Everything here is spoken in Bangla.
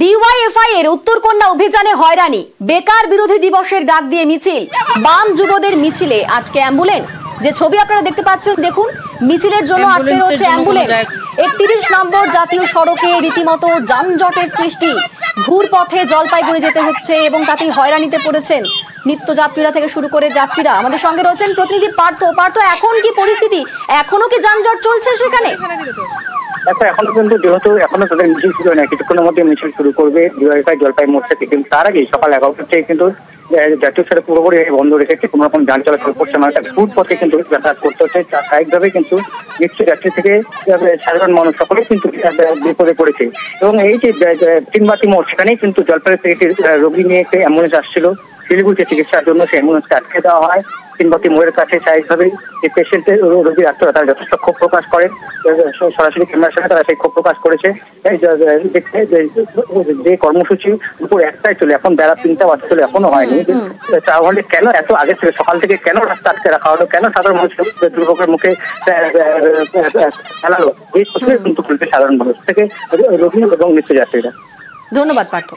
ডিওয়াইএফআই এর উত্তরকন্যা অভিযানে হয়রানি, বেকার বিরোধী দিবসের ডাক দিয়ে মিছিল, বাম যুবদের মিছিলে আটকে অ্যাম্বুলেন্স। যে ছবি আপনারা দেখতে পাচ্ছেন দেখুন, মিছিলের জন্য আটকে রয়েছে অ্যাম্বুলেন্স। 31 নম্বর জাতীয় সড়কে রীতিমতো যানজটের সৃষ্টি, ঘুর পথে জলপাইগুড়ি যেতে হচ্ছে এবং তাতেই হয়রানিতে পড়েছেন নিত্যযাত্রীরা থেকে শুরু করে যাত্রীরা। আমাদের সঙ্গে রয়েছেন প্রতিনিধি পার্থ। এখন কি পরিস্থিতি, এখনো কি যানজট চলছে সেখানে? এখনো কিন্তু যেহেতু এখনো তাদের মিছিল শুরু হয় না, কিছুক্ষণের মধ্যে মিছিল শুরু করবে ডিওয়াইএফআই জলপাই মোড় থেকে। কিন্তু তার আগেই সকাল 11টার থেকে কিন্তু জাতীয় সড়ক পুরোপুরি বন্ধ রেখেছে, কোনো রকম যান চলাচল করছে না। ফুট পথে কিন্তু যাতায়াত করতে হচ্ছে। স্বাভাবিকভাবে কিন্তু নিত্য যাত্রী থেকে সাধারণ মানুষ সকলেই কিন্তু বিপদে পড়েছে। এবং এই যে তিনবাতি মোড়, সেখানেই কিন্তু জলপাইগুড়ি থেকে একটি রোগী নিয়ে একটি অ্যাম্বুলেন্স আসছিল শিলিগুড়িতে চিকিৎসার জন্য। সেই অ্যাম্বুলেন্সকে আটকে দেওয়া হয় তিনবাতি মোড়ের কাছে। স্বাভাবিকভাবেই যে পেশেন্টের রোগীর আত্মীয়রা তারা যথেষ্ট ক্ষোভ প্রকাশ করেন, সরাসরি ক্যামেরার সামনে তারা সেই ক্ষোভ প্রকাশ করেছে। যে কর্মসূচি দুপুর 1টায় চলে, এখন বেলা 3টা বাজতে চলে, এখনো হয়নি। তাহলে কেন এত আগে থেকে সকাল থেকে কেন রাস্তা আটকে রাখা হলো, কেন সাধারণ মানুষ দুর্ভোগের মুখে ফেলালো, এই প্রশ্নের কিন্তু খুলবে সাধারণ মানুষ থেকে রোগী এবং নিত্যযাত্রীরা। ধন্যবাদ পার্থ।